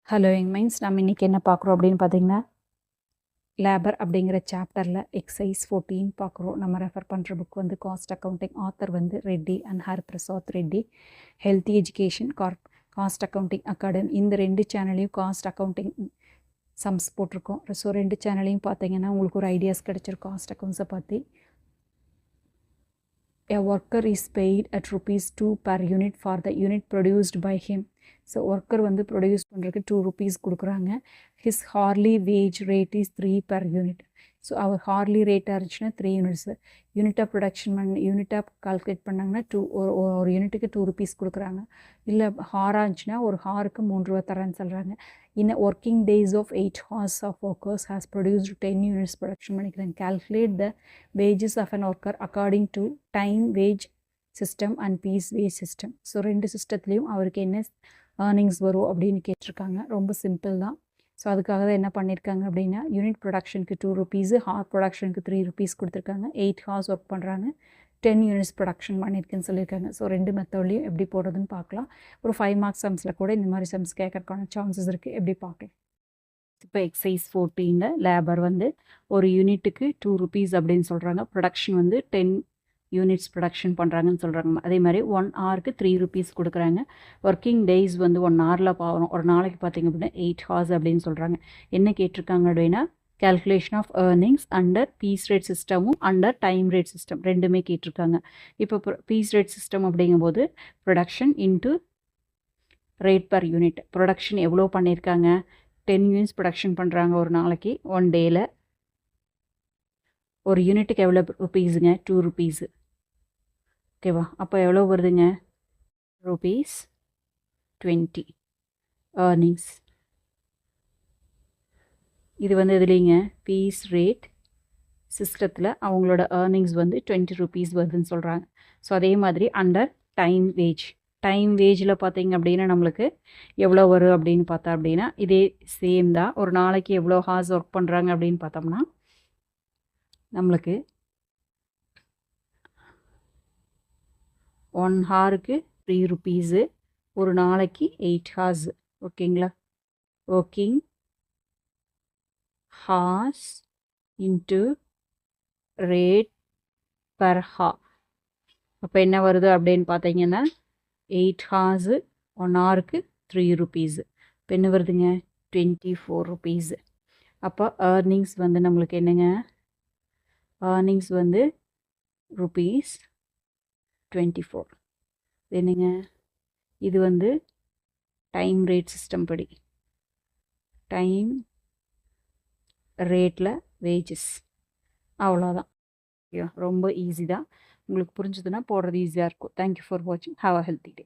Hello young minds, நம்ம இன்றைக்கி என்ன பார்க்குறோம் அப்படின்னு பார்த்தீங்கன்னா, லேபர் அப்படிங்கிற சாப்டரில் எக்ஸைஸ் 14 பார்க்குறோம். நம்ம ரெஃபர் பண்ணுற புக் வந்து காஸ்ட் அக்கௌண்டிங். ஆத்தர் வந்து Reddy and her Prasad Reddy. Healthy education, cost accounting academy. இந்த 2 சேனல்லையும் காஸ்ட் அக்கௌண்டிங் சம்ஸ் போட்டிருக்கோம். ஸோ 2 சேனலையும் பார்த்தீங்கன்னா உங்களுக்கு ஒரு ஐடியாஸ் கிடச்சிருக்கும் காஸ்ட் அக்கௌண்ட்ஸை பற்றி. A worker is paid at ₹2 per unit for the unit produced by him. So worker வந்து ப்ரொடியூஸ் பண்ணுறதுக்கு ₹2 கொடுக்குறாங்க. His hourly wage rate is 3 per unit. So அவர் ஹார்லி ரேட்டாக இருந்துச்சுன்னா 3 யூனிட்ஸு. யூனிட்டாக ப்ரொடக்ஷன் யூனிட்டாக கால்குலேட் பண்ணாங்கன்னா ஒரு யூனிட்டுக்கு ₹2 கொடுக்குறாங்க. இல்லை ஹாராக இருந்துச்சுன்னா ஒரு ஹாருக்கு ₹3 தரேன்னு சொல்கிறாங்க. In a working days of 8 hours of workers has produced 10 units production பண்ணிக்கிறாங்க. Calculate the wages of an worker according to time wage system and piece wage system. So 2 சிஸ்டத்துலேயும் அவருக்கு என்ன ஏர்னிங்ஸ் வரும் அப்படின்னு கேட்டிருக்காங்க. ரொம்ப சிம்பிள் தான். ஸோ அதுக்காக தான் என்ன பண்ணியிருக்காங்க அப்படின்னா, யூனிட் ப்ரொடக்ஷனுக்கு ₹2, ஹார் ப்ரொடக்ஷனுக்கு ₹3 கொடுத்துருக்காங்க. 8 ஹார்ஸ் ஒர்க் பண்ணுறாங்க, 10 யூனிட்ஸ் ப்ரொடக்ஷன் பண்ணியிருக்குன்னு சொல்லியிருக்காங்க. ஸோ 2 மெத்தட்லையும் எப்படி போடுறதுன்னு பார்க்கலாம். ஒரு 5 மார்க்ஸ் சம்ஸில் கூட இந்த மாதிரி சம்ஸ் கேட்கறதுக்கான சான்சஸ் இருக்குது. எப்படி பார்க்கலாம். இப்போ எக்ஸைஸ் 14 லேபர் வந்து ஒரு யூனிட்டுக்கு ₹2 அப்படின்னு சொல்கிறாங்க. ப்ரொடக்ஷன் வந்து 10 யூனிட்ஸ் ப்ரொடக்ஷன் பண்ணுறாங்கன்னு சொல்கிறாங்க. அதே மாதிரி 1 ஹவருக்கு ₹3 கொடுக்குறாங்க. ஒர்க்கிங் டேஸ் வந்து 1 ஹவரில் பாவரும், ஒரு நாளைக்கு பார்த்திங்க அப்படின்னா 8 ஹார்ஸ் அப்படின்னு சொல்கிறாங்க. என்ன கேட்டிருக்காங்க அப்படின்னா, calculation of earnings under piece rate சிஸ்டமும் அண்டர் டைம் ரேட் சிஸ்டம் ரெண்டுமே கேட்டிருக்காங்க. இப்போ பீஸ் ரேட் சிஸ்டம் அப்படிங்கும்போது production into rate per unit. Production எவ்வளோ பண்ணியிருக்காங்க, 10 யூனிட்ஸ் ப்ரொடக்ஷன் பண்ணுறாங்க ஒரு நாளைக்கு, 1 டேயில். ஒரு யூனிட்டுக்கு எவ்வளோ ருபீஸுங்க, ₹2. ஓகேவா? அப்போ எவ்வளோ வருதுங்க, ₹20 ஏர்னிங்ஸ். இது வந்து எதுலேங்க, பீஸ் ரேட் சிஸ்டத்தில் அவங்களோட ஏர்னிங்ஸ் வந்து ₹20 வருதுன்னு சொல்கிறாங்க. ஸோ அதே மாதிரி அண்டர் டைம் வேஜ். டைம் வேஜில் பார்த்தீங்க அப்படின்னா நம்மளுக்கு எவ்வளோ வரும் அப்படின்னு பார்த்தா அப்படின்னா இதே சேம் தான். ஒரு நாளைக்கு எவ்வளோ ஹார்ஸ் ஒர்க் பண்ணுறாங்க அப்படின்னு பார்த்தோம்னா நம்மளுக்கு 1 ஹாருக்கு ₹3, ஒரு நாளைக்கு 8 ஹார்ஸ். ஓகேங்களா? Working hours into rate per hour. அப்போ என்ன வருது அப்படின்னு பார்த்தீங்கன்னா 8 ஹார்ஸு 1 ஹாருக்கு ₹3. இப்போ என்ன வருதுங்க, ₹24. அப்போ ஏர்னிங்ஸ் வந்து நம்மளுக்கு என்னங்க, ஏர்னிங்ஸ் வந்து ₹24. என்னங்க, இது வந்து டைம் ரேட் சிஸ்டம் படி, டைம் ரேட்டில் வேஜஸ். அவ்வளோதான். ரொம்ப ஈஸி தான். உங்களுக்கு புரிஞ்சதுன்னா போடுறது ஈஸியாக இருக்கும். தேங்க்யூ ஃபார் வாட்சிங். Have a healthy day.